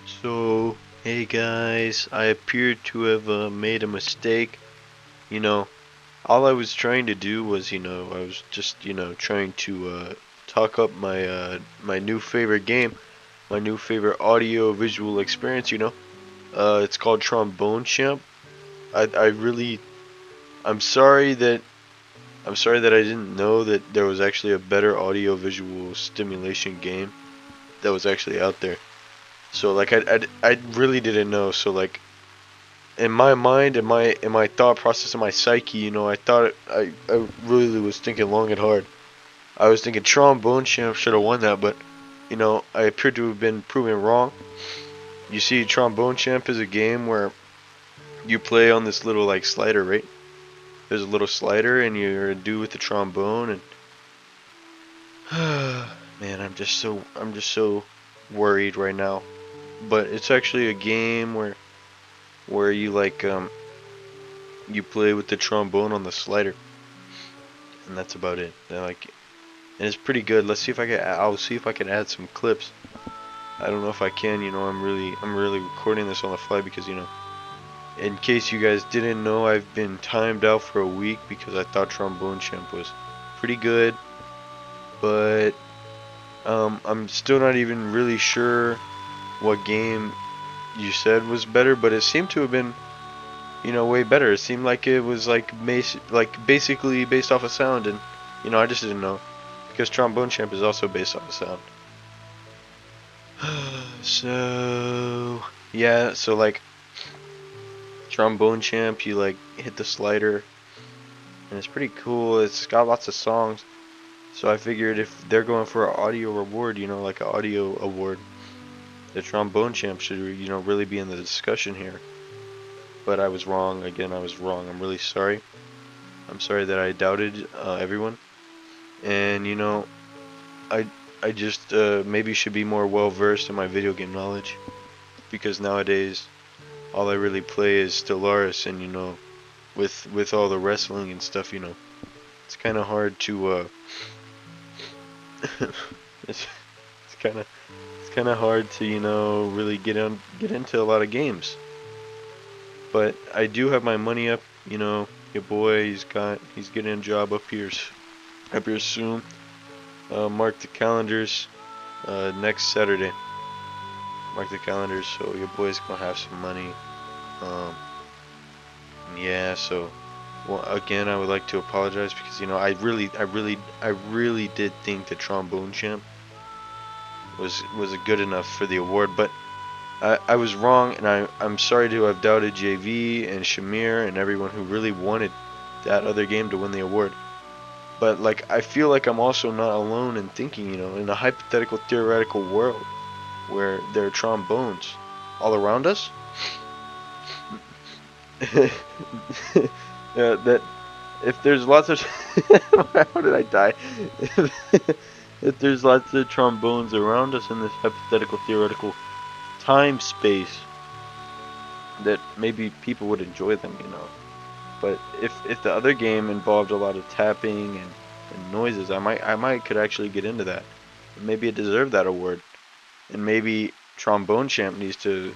So, hey guys, I appear to have made a mistake. You know, all I was trying to do was, I was just, trying to talk up my new favorite game, my new favorite audio visual experience. It's called Trombone Champ. I really, I'm sorry that I'm sorry that I didn't know that there was actually a better audio visual stimulation game that was actually out there. So like I really didn't know. So like in my mind, in my thought process, in my psyche, I thought I really was thinking long and hard. I was thinking Trombone Champ should have won that, but I appear to have been proven wrong. You see, Trombone Champ is a game where you play on this little like slider, right? There's a little slider, and you're a dude with the trombone, and man, I'm just so worried right now. But it's actually a game where you like you play with the trombone on the slider, and that's about it. And it's pretty good. Let's see if I can. I'll see if I can add some clips. I don't know if I can. I'm really recording this on the fly because in case you guys didn't know, I've been timed out for a week because I thought Trombone Champ was pretty good, but I'm still not even really sure what game you said was better, but it seemed to have been way better. It seemed like it was like basically based off of sound, and I just didn't know because Trombone Champ is also based off of sound. So yeah, so like Trombone Champ, you like hit the slider, and it's pretty cool. It's got lots of songs. So I figured if they're going for an audio reward, like an audio award, the Trombone Champ should really be in the discussion here. But I was wrong. Again, I was wrong. I'm really sorry. I'm sorry that I doubted everyone. And I I just maybe should be more well versed in my video game knowledge because nowadays all I really play is Stellaris, and with all the wrestling and stuff, it's kind of hard to it's it's kind of hard to really get into a lot of games. But I do have my money up. Your boy, he's getting a job up here soon. Mark the calendars. Next Saturday. Mark the calendars. So your boy's gonna have some money. Um, yeah. So, well, again, I would like to apologize because I really did think the Trombone Champ was good enough for the award, but I was wrong, and I'm sorry to have doubted JV and Shamir and everyone who really wanted that other game to win the award. But like I feel like I'm also not alone in thinking, in a hypothetical theoretical world where there are trombones all around us. That if there's lots of how did I die? If there's lots of trombones around us in this hypothetical theoretical time space, that maybe people would enjoy them. But if the other game involved a lot of tapping and noises, I might could actually get into that. Maybe it deserved that award. And maybe Trombone Champ needs to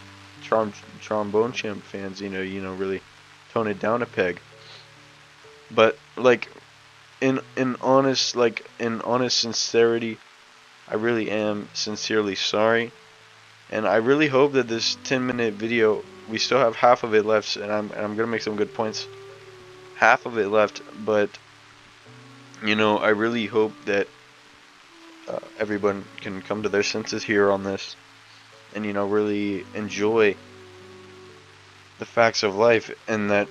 Trombone Champ fans, really tone it down a peg. But like in honest sincerity, I really am sincerely sorry. And I really hope that this 10-minute video, we still have half of it left, and I'm gonna make some good points. Half of it left, but I really hope that everyone can come to their senses here on this, and really enjoy the facts of life, and that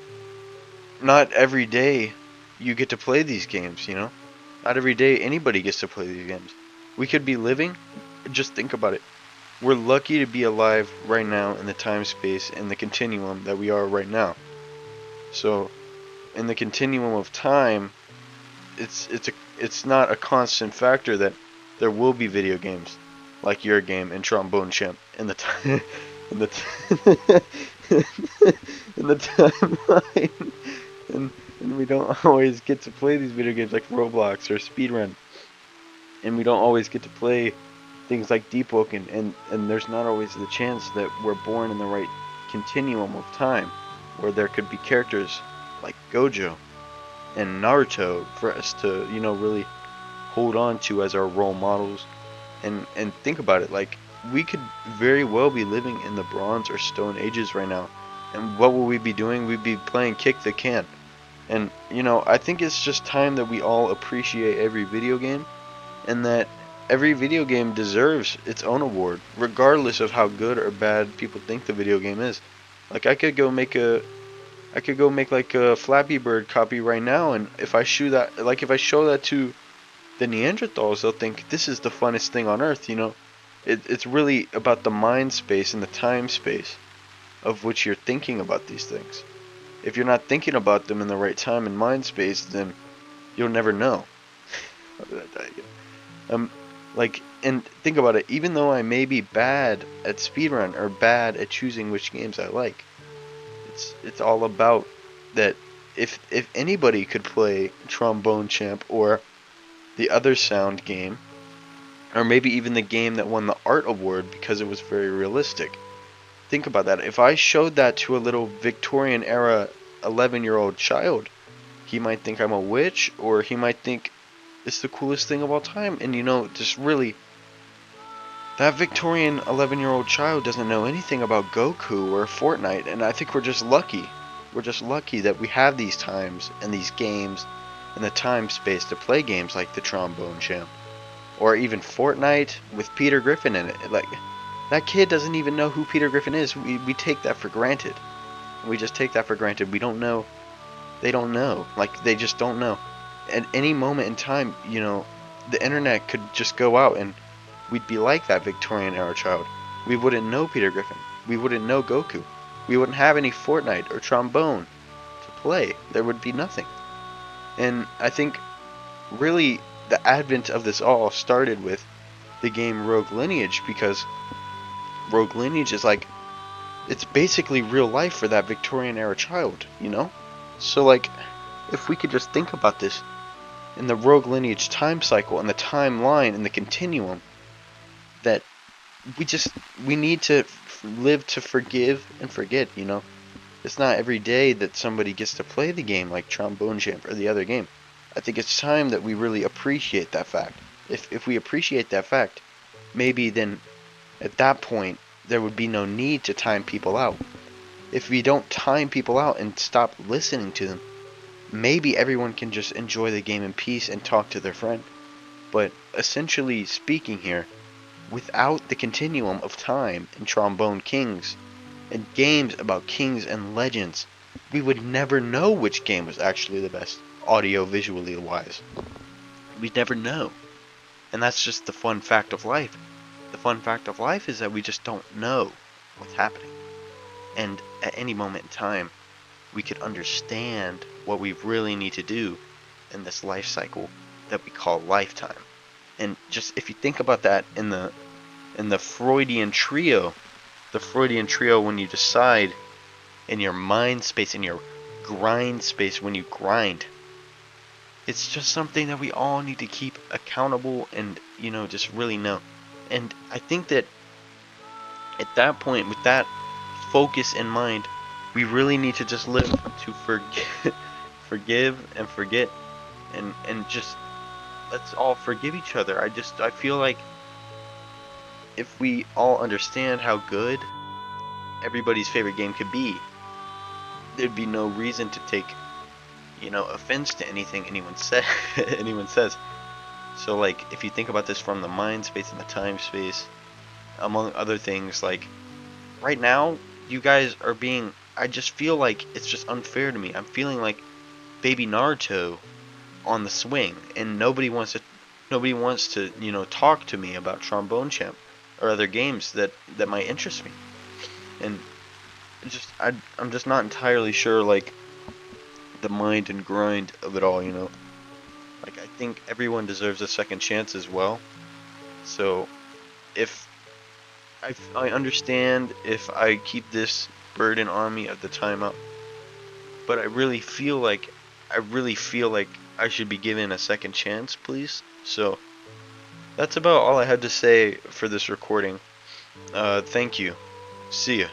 not every day you get to play these games. Not every day anybody gets to play these games. We could be living. Just think about it. We're lucky to be alive right now in the time space and the continuum that we are right now. So, in the continuum of time, it's not a constant factor that there will be video games like your game and Trombone Champ in the time in the in the timeline, and we don't always get to play these video games like Roblox or Speedrun, and we don't always get to play things like Deep Woke, and there's not always the chance that we're born in the right continuum of time where there could be characters like Gojo and Naruto for us to, really hold on to as our role models. And think about it, like we could very well be living in the Bronze or Stone Ages right now. And what will we be doing? We'd be playing Kick the Can. And I think it's just time that we all appreciate every video game, and that every video game deserves its own award, regardless of how good or bad people think the video game is. Like I could go make like a Flappy Bird copy right now, and if I show that to the Neanderthals, they'll think this is the funnest thing on earth. It's really about the mind space and the time space of which you're thinking about these things. If you're not thinking about them in the right time and mind space, then you'll never know. Um, and think about it. Even though I may be bad at speedrun or bad at choosing which games I like, it's all about that. If anybody could play Trombone Champ or the other sound game, or maybe even the game that won the art award because it was very realistic. Think about that. If I showed that to a little Victorian era 11-year-old child, he might think I'm a witch, or he might think it's the coolest thing of all time. And just really, that Victorian 11-year-old child doesn't know anything about Goku or Fortnite, and I think we're just lucky. We're just lucky that we have these times and these games and the time space to play games like the Trombone Champ, or even Fortnite with Peter Griffin in it. Like, that kid doesn't even know who Peter Griffin is. We take that for granted. We just take that for granted. We don't know. They don't know. Like, they just don't know. At any moment in time, the internet could just go out and we'd be like that Victorian era child. We wouldn't know Peter Griffin. We wouldn't know Goku. We wouldn't have any Fortnite or Trombone to play. There would be nothing. And I think really the advent of this all started with the game Rogue Lineage, because Rogue Lineage is like, it's basically real life for that Victorian era child. So like, if we could just think about this in the Rogue Lineage time cycle and the timeline and the continuum, that we need to live to forgive and forget. It's not every day that somebody gets to play the game like Trombone Champ or the other game. I think it's time that we really appreciate that fact. If we appreciate that fact, maybe then at that point there would be no need to time people out. If we don't time people out and stop listening to them, maybe everyone can just enjoy the game in peace and talk to their friend. But essentially speaking here, without the continuum of time in Trombone Kings and games about kings and legends, we would never know which game was actually the best, audio visually wise. We'd never know. And that's just the fun fact of life. The fun fact of life is that we just don't know what's happening. And at any moment in time, we could understand what we really need to do in this life cycle that we call lifetime. And just if you think about that in the Freudian trio, when you decide in your mind space, in your grind space, when you grind, it's just something that we all need to keep accountable and just really know. And I think that at that point, with that focus in mind, we really need to just live to forgive and forget, and just let's all forgive each other. I feel like if we all understand how good everybody's favorite game could be, there'd be no reason to take offense to anything anyone says. So like, if you think about this from the mind space and the time space, among other things, like right now you guys are being, I just feel like it's just unfair to me. I'm feeling like baby Naruto on the swing, and nobody wants to talk to me about Trombone Champ or other games that might interest me. And I'm just not entirely sure, like, the mind and grind of it all. Like, I think everyone deserves a second chance as well. So if I understand if I keep this burden on me of the timeout, but I really feel like I should be given a second chance, please. So that's about all I had to say for this recording. Thank you. See ya.